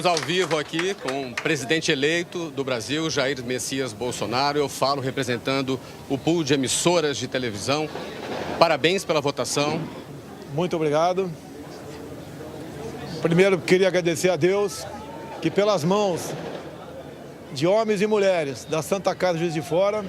Estamos ao vivo aqui com o presidente eleito do Brasil, Jair Messias Bolsonaro. Eu falo representando o pool de emissoras de televisão. Parabéns pela votação. Muito obrigado. Primeiro, queria agradecer a Deus que pelas mãos de homens e mulheres da Santa Casa Juiz de Fora,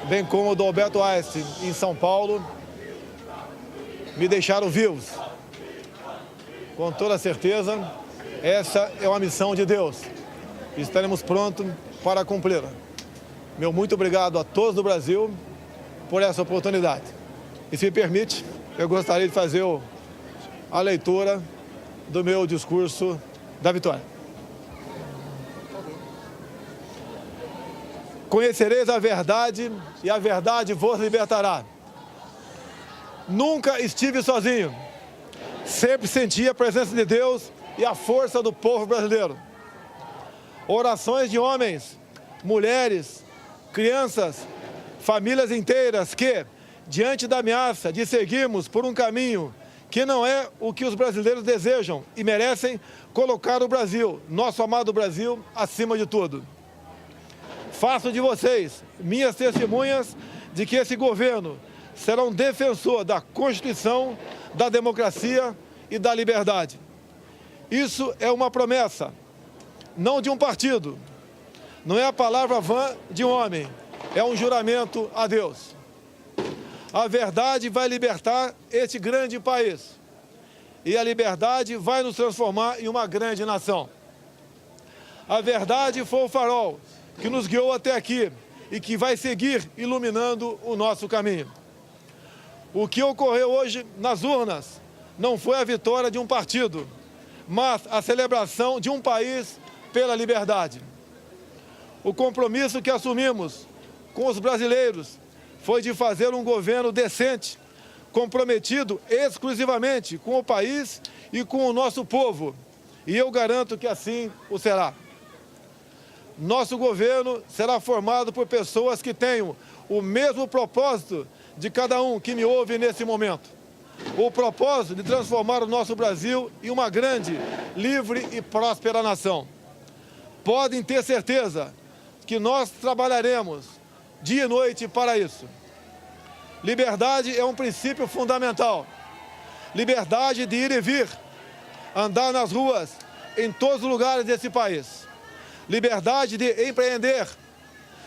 bem como do Alberto Einstein em São Paulo, me deixaram vivos. Com toda certeza, essa é uma missão de Deus. Estaremos prontos para cumpri-la. Meu muito obrigado a todos do Brasil por essa oportunidade. E se me permite, eu gostaria de fazer a leitura do meu discurso da vitória. Conhecereis a verdade e a verdade vos libertará. Nunca estive sozinho. Sempre senti a presença de Deus e a força do povo brasileiro. Orações de homens, mulheres, crianças, famílias inteiras que, diante da ameaça de seguirmos por um caminho que não é o que os brasileiros desejam e merecem, colocar o Brasil, nosso amado Brasil, acima de tudo. Faço de vocês minhas testemunhas de que esse governo será um defensor da Constituição, da democracia e da liberdade. Isso é uma promessa, não de um partido, não é a palavra vã de um homem, é um juramento a Deus. A verdade vai libertar este grande país e a liberdade vai nos transformar em uma grande nação. A verdade foi o farol que nos guiou até aqui e que vai seguir iluminando o nosso caminho. O que ocorreu hoje nas urnas não foi a vitória de um partido, mas a celebração de um país pela liberdade. O compromisso que assumimos com os brasileiros foi de fazer um governo decente, comprometido exclusivamente com o país e com o nosso povo. E eu garanto que assim o será. Nosso governo será formado por pessoas que tenham o mesmo propósito de cada um que me ouve nesse momento. O propósito de transformar o nosso Brasil em uma grande, livre e próspera nação. Podem ter certeza que nós trabalharemos dia e noite para isso. Liberdade é um princípio fundamental. Liberdade de ir e vir, andar nas ruas, em todos os lugares desse país. Liberdade de empreender,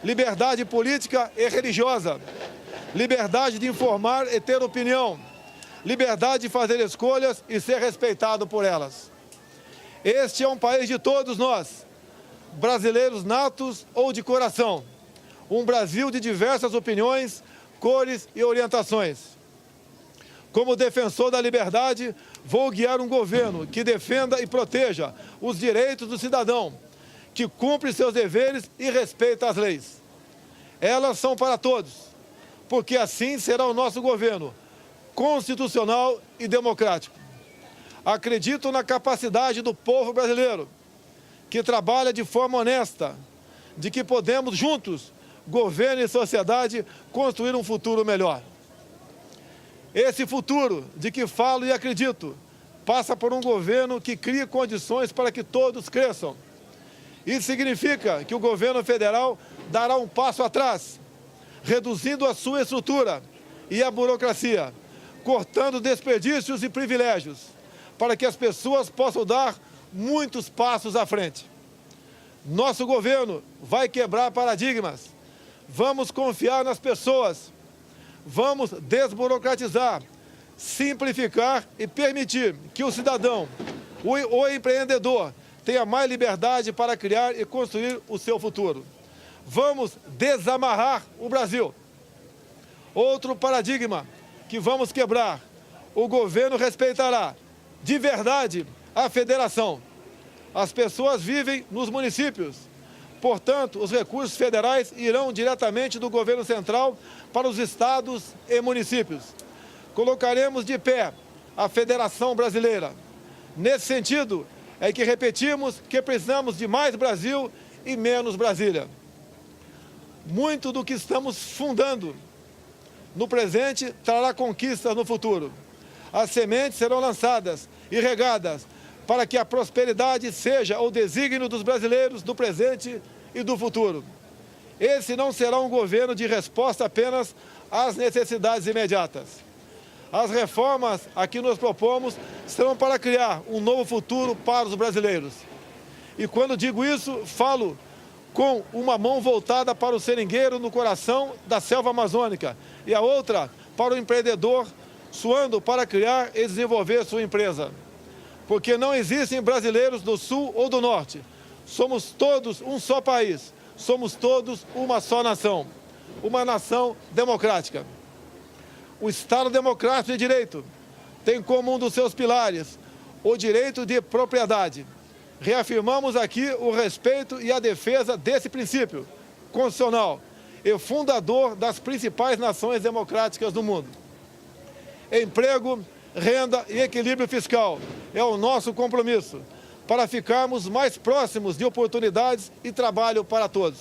liberdade política e religiosa, liberdade de informar e ter opinião, liberdade de fazer escolhas e ser respeitado por elas. Este é um país de todos nós, brasileiros natos ou de coração, um Brasil de diversas opiniões, cores e orientações. Como defensor da liberdade, vou guiar um governo que defenda e proteja os direitos do cidadão, que cumpre seus deveres e respeita as leis. Elas são para todos, porque assim será o nosso governo, constitucional e democrático. Acredito na capacidade do povo brasileiro, que trabalha de forma honesta, de que podemos juntos, governo e sociedade, construir um futuro melhor. Esse futuro de que falo e acredito passa por um governo que crie condições para que todos cresçam. Isso significa que o governo federal dará um passo atrás, reduzindo a sua estrutura e a burocracia, cortando desperdícios e privilégios, para que as pessoas possam dar muitos passos à frente. Nosso governo vai quebrar paradigmas. Vamos confiar nas pessoas. Vamos desburocratizar, simplificar e permitir que o cidadão, o empreendedor, tenha mais liberdade para criar e construir o seu futuro. Vamos desamarrar o Brasil. Outro paradigma que vamos quebrar. O governo respeitará de verdade a federação. As pessoas vivem nos municípios. Portanto, os recursos federais irão diretamente do governo central para os estados e municípios. Colocaremos de pé a Federação Brasileira. Nesse sentido, é que repetimos que precisamos de mais Brasil e menos Brasília. Muito do que estamos fundando no presente trará conquistas no futuro. As sementes serão lançadas e regadas para que a prosperidade seja o desígnio dos brasileiros do presente e do futuro. Esse não será um governo de resposta apenas às necessidades imediatas. As reformas a que nos propomos serão para criar um novo futuro para os brasileiros. E quando digo isso, falo com uma mão voltada para o seringueiro no coração da selva amazônica e a outra para o empreendedor suando para criar e desenvolver sua empresa. Porque não existem brasileiros do Sul ou do Norte. Somos todos um só país. Somos todos uma só nação. Uma nação democrática. O Estado Democrático de Direito tem como um dos seus pilares o direito de propriedade. Reafirmamos aqui o respeito e a defesa desse princípio constitucional e fundador das principais nações democráticas do mundo. Emprego, renda e equilíbrio fiscal é o nosso compromisso para ficarmos mais próximos de oportunidades e trabalho para todos.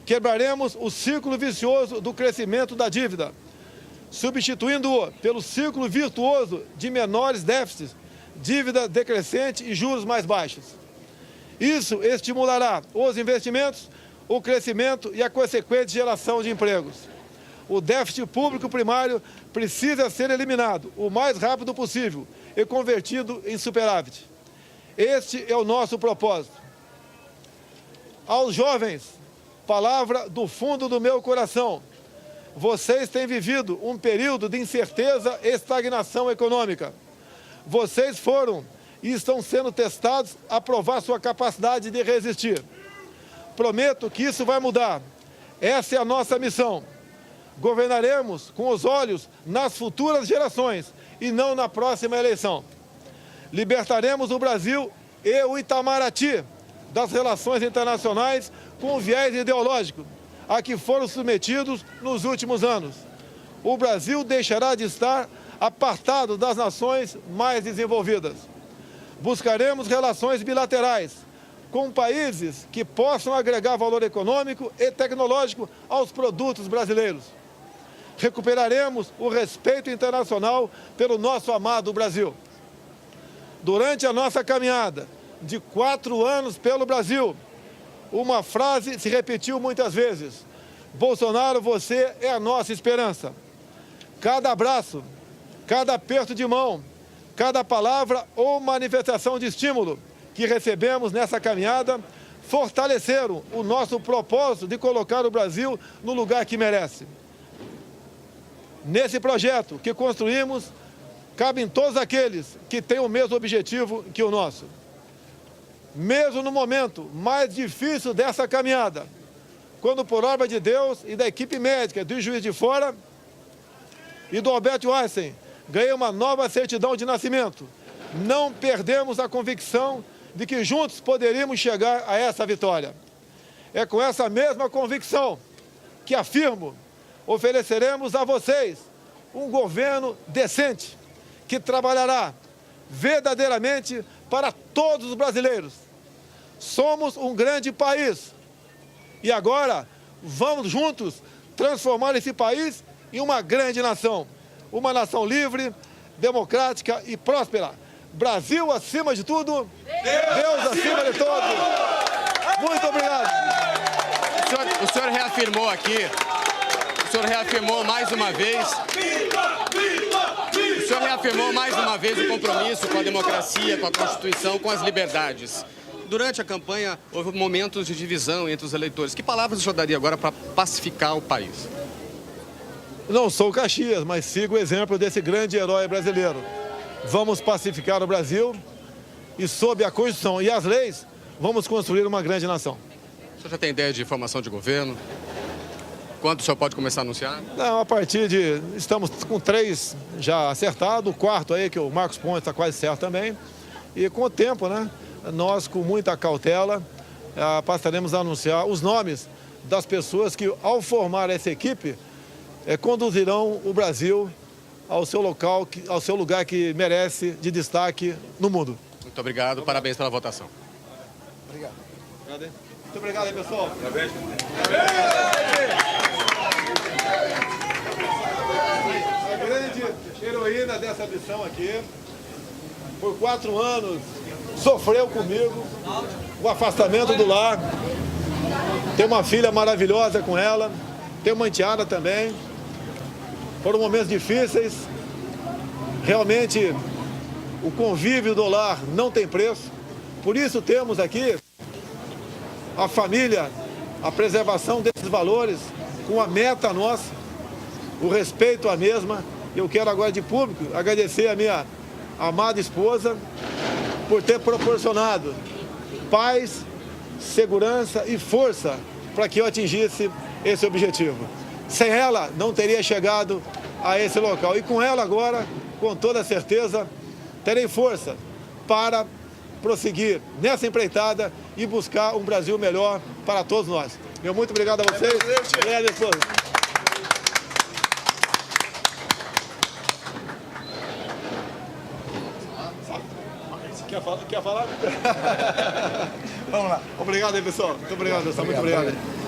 Quebraremos o ciclo vicioso do crescimento da dívida, substituindo-o pelo ciclo virtuoso de menores déficits, dívida decrescente e juros mais baixos. Isso estimulará os investimentos, o crescimento e a consequente geração de empregos. O déficit público primário precisa ser eliminado o mais rápido possível e convertido em superávit. Este é o nosso propósito. Aos jovens, palavra do fundo do meu coração. Vocês têm vivido um período de incerteza e estagnação econômica. Vocês foram e estão sendo testados a provar sua capacidade de resistir. Prometo que isso vai mudar. Essa é a nossa missão. Governaremos com os olhos nas futuras gerações e não na próxima eleição. Libertaremos o Brasil e o Itamaraty das relações internacionais com viés ideológico a que foram submetidos nos últimos anos. O Brasil deixará de estar apartado das nações mais desenvolvidas. Buscaremos relações bilaterais com países que possam agregar valor econômico e tecnológico aos produtos brasileiros. Recuperaremos o respeito internacional pelo nosso amado Brasil. Durante a nossa caminhada de 4 anos pelo Brasil, uma frase se repetiu muitas vezes: Bolsonaro, você é a nossa esperança. Cada abraço, cada aperto de mão, cada palavra ou manifestação de estímulo que recebemos nessa caminhada fortaleceram o nosso propósito de colocar o Brasil no lugar que merece. Nesse projeto que construímos, cabem todos aqueles que têm o mesmo objetivo que o nosso. Mesmo no momento mais difícil dessa caminhada, quando por obra de Deus e da equipe médica do Juiz de Fora e do Albert Einstein ganhei uma nova certidão de nascimento, não perdemos a convicção de que juntos poderíamos chegar a essa vitória. É com essa mesma convicção que afirmo: ofereceremos a vocês um governo decente, que trabalhará verdadeiramente para todos os brasileiros. Somos um grande país e agora vamos juntos transformar esse país em uma grande nação. Uma nação livre, democrática e próspera. Brasil acima de tudo, Deus acima de todos. Muito obrigado. O senhor reafirmou aqui, o senhor reafirmou mais uma vez o compromisso com a democracia, com a Constituição, com as liberdades. Durante a campanha, houve momentos de divisão entre os eleitores. Que palavras o senhor daria agora para pacificar o país? Não sou Caxias, mas sigo o exemplo desse grande herói brasileiro. Vamos pacificar o Brasil e, sob a Constituição e as leis, vamos construir uma grande nação. O senhor já tem ideia de formação de governo? Quando o senhor pode começar a anunciar? Não, a partir de... Estamos com 3 já acertados, o 4º aí, que o Marcos Pontes está quase certo também. E com o tempo, né, nós, com muita cautela, passaremos a anunciar os nomes das pessoas que, ao formar essa equipe, conduzirão o Brasil ao seu local, ao seu lugar que merece de destaque no mundo. Muito obrigado, parabéns pela votação. Obrigado. Muito obrigado aí, pessoal. Parabéns. A grande heroína dessa missão aqui, por 4 anos sofreu comigo o afastamento do lar. Tem uma filha maravilhosa com ela, tem uma enteada também. Foram momentos difíceis. Realmente, o convívio do lar não tem preço. Por isso temos aqui a família, a preservação desses valores, com a meta nossa, o respeito à mesma. Eu quero agora de público agradecer a minha amada esposa por ter proporcionado paz, segurança e força para que eu atingisse esse objetivo. Sem ela, não teria chegado a esse local. E com ela agora, com toda certeza, terei força para prosseguir nessa empreitada e buscar um Brasil melhor para todos nós. Meu muito obrigado a vocês. Obrigado, esposa. Quer falar? Vamos lá. Obrigado aí, pessoal. Muito obrigado, pessoal. Muito obrigado.